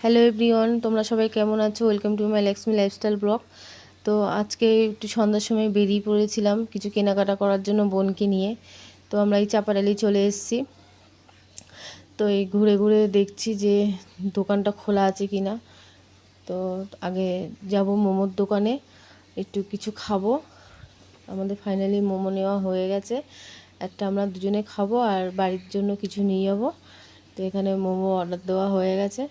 Hello everyone, তোমরা সবাই কেমন আছো? Welcome to my Lakshmi lifestyle blog. তো আজকে একটু সন্ধ্যার সময় বেরিয়ে পড়েছিলাম কিছু কেনাকাটা করার জন্য বোনকে নিয়ে। তো আমরা এই চাপাডালি চলে এসেছি। তো এই ঘুরে ঘুরে দেখছি যে দোকানটা খোলা আছে কি না। তো আগে যাব মোমোর দোকানে, একটু কিছু খাবো। আমাদের ফাইনালি মোমো নেওয়া হয়ে গেছে, একটা আমরা দুজনে খাবো আর বাড়ির জন্য কিছু নিয়ে যাবো। তো এখানে মোমো অর্ডার দেওয়া হয়ে গেছে।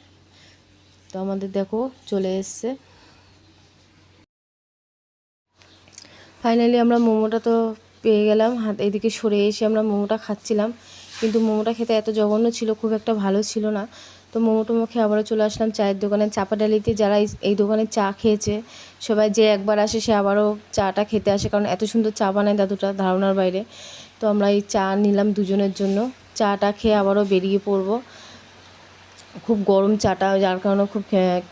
তো আমাদের দেখো চলে এসছে ফাইনালি। আমরা মোমোটা তো পেয়ে গেলাম, হাত এদিকে সরে এসে আমরা মোমোটা খাচ্ছিলাম, কিন্তু মোমোটা খেতে এত জঘন্য ছিল, খুব একটা ভালো ছিল না। তো মোমো টোমো খেয়ে আবারও চলে আসলাম চায়ের দোকানে। চাপাডালিতে যারা এই দোকানে চা খেয়েছে, সবাই যে একবার আসে সে আবারও চাটা খেতে আসে, কারণ এত সুন্দর চা বানায় দাদুটা, ধারণার বাইরে। তো আমরা এই চা নিলাম দুজনের জন্য। চাটা খেয়ে আবারও বেরিয়ে পড়বো। খুব গরম চাটা, যার কারণে খুব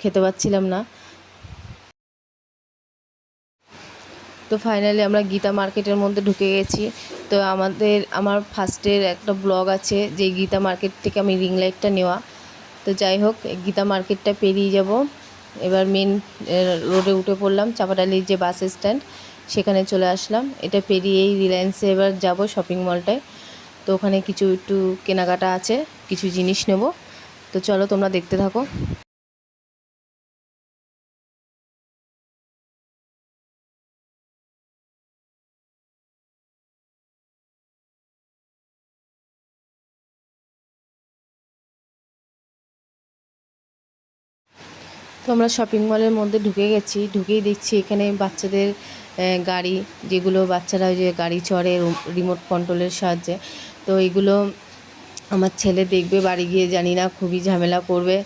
খেতে পাচ্ছিলাম না। তো ফাইনালি আমরা গীতা মার্কেটের মধ্যে ঢুকে গেছি। তো আমার ফার্স্টের একটা ব্লগ আছে যে গীতা মার্কেট থেকে আমি রিং লাইটটা নেওয়া। তো যাই হোক, গীতা মার্কেটটা পেরিয়ে যাব, এবার মেন রোডে উঠে পড়লাম। চাপাডালির যে বাস স্ট্যান্ড, সেখানে চলে আসলাম। এটা পেরিয়েই রিলায়েন্সে এবার যাব, শপিং মলটায়। তো ওখানে কিছু একটু কেনাকাটা আছে, কিছু জিনিস নেব। তো চলো তোমরা দেখতে থাকো। তো আমরা শপিং মলের মধ্যে ঢুকে গেছি। ঢুকেই দেখছি এখানে বাচ্চাদের গাড়ি, যেগুলো বাচ্চারা যে গাড়ি চড়ে রিমোট কন্ট্রোলের সাহায্যে। তো এগুলো আমার ছেলে দেখবে বাড়ি গিয়ে, জানি না খুবই ঝামেলা করবে,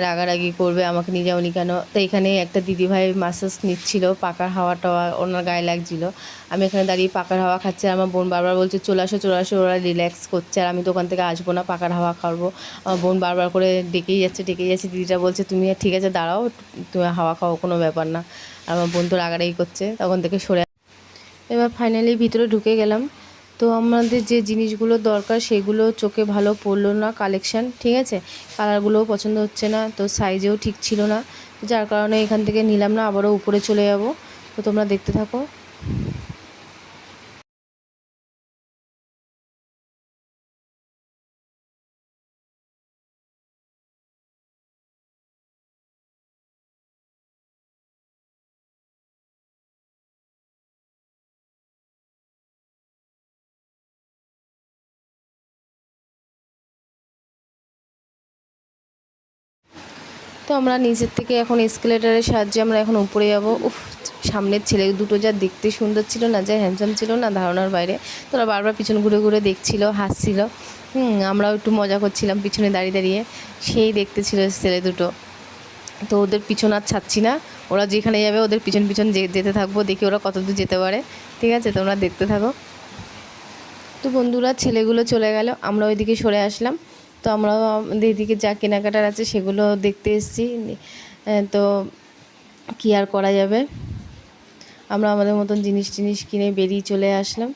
রাগারাগি করবে, আমাকে নিয়ে যাওনি কেন। তো এখানে একটা দিদিভাই মাসাজ নিচ্ছিল, পাকার হাওয়া টাওয়া ওনার গায়ে লাগছিল। আমি এখানে দাঁড়িয়ে পাকার হাওয়া খাচ্ছি, আর আমার বোন বারবার বলছে চলে আসো চলে আসো, ওরা রিল্যাক্স করছে, আর আমি দোকান থেকে আসবো না, পাকার হাওয়া খাবো। আমার বোন বারবার করে ডেকেই যাচ্ছে। দিদিটা বলছে তুমি ঠিক আছে দাঁড়াও, তুমি হাওয়া খাও, কোনো ব্যাপার না। আর আমার বোন তো রাগারাগি করছে, তখন থেকে সরে। এবার ফাইনালি ভিতরে ঢুকে গেলাম। তো আমাদের যে জিনিসগুলো দরকার সেগুলো চোখে ভালো পড়লো না, কালেকশান ঠিক আছে, কালারগুলোও পছন্দ হচ্ছে না, তো সাইজেও ঠিক ছিল না, যার কারণে এখান থেকে নিলাম না, আবারও উপরে চলে যাব। তো তোমরা দেখতে থাকো। তো আমরা নিচের থেকে এখন এসকেলেটারের সাহায্যে আমরা এখন উপরে যাব। উফ, সামনের ছেলে দুটো যা দেখতে সুন্দর ছিল না, যা হ্যান্ডসাম ছিল না, ধারণার বাইরে। তোরা বারবার পিছন ঘুরে ঘুরে দেখছিল, হাসছিল। আমরাও একটু মজা করছিলাম পিছনে দাঁড়িয়ে দাঁড়িয়ে। সেই দেখতে ছিল ছেলে দুটো। তো ওদের পিছন আর ছাড়ছি না, ওরা যেখানে যাবে ওদের পিছন পিছন যেতে থাকবো, দেখি ওরা কতদূর যেতে পারে। ঠিক আছে, তোমরা দেখতে থাকো। তো বন্ধুরা, ছেলেগুলো চলে গেল, আমরা ওইদিকে সরে আসলাম। তো আমরাও আমাদের এদিকে যা কেনাকাটার আছে সেগুলো দেখতে এসেছি। তো কী আর করা যাবে, আমরা আমাদের মতন জিনিস টিনিস কিনে বেরিয়ে চলে আসলাম।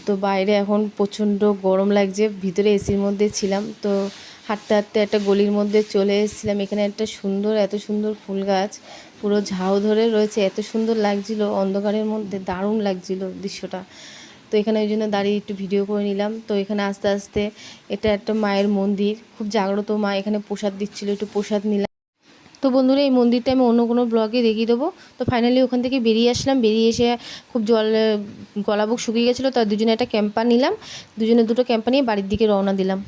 তো বাইরে এখন প্রচণ্ড গরম লাগছে, ভিতরে এসির মধ্যে ছিলাম। তো হাঁটতে হাঁটতে একটা গলির মধ্যে চলে এসেছিলাম। এখানে একটা সুন্দর, এত সুন্দর ফুল গাছ, পুরো ঝাউ ধরে রয়েছে, এত সুন্দর লাগছিল অন্ধকারের মধ্যে, দারুণ লাগছিল দৃশ্যটা। তো এখানে ওই জন্য দাঁড়িয়ে একটু ভিডিও করে নিলাম। তো এখানে আস্তে আস্তে, এটা একটা মায়ের মন্দির, খুব জাগ্রত মা, এখানে প্রসাদ দিচ্ছিলো, একটু প্রসাদ নিলাম। তো বন্ধুরা, এই মন্দিরটা আমি অন্য কোনো ব্লগে দেখিয়ে দেবো। তো ফাইনালি ওখান থেকে বেরিয়ে আসলাম, বেরিয়ে এসে খুব গলা বুক শুকিয়ে গেছিলো, তার দুজনে একটা ক্যাম্পা নিলাম, দুজনে দুটো ক্যাম্পা নিয়ে বাড়ির দিকে রওনা দিলাম।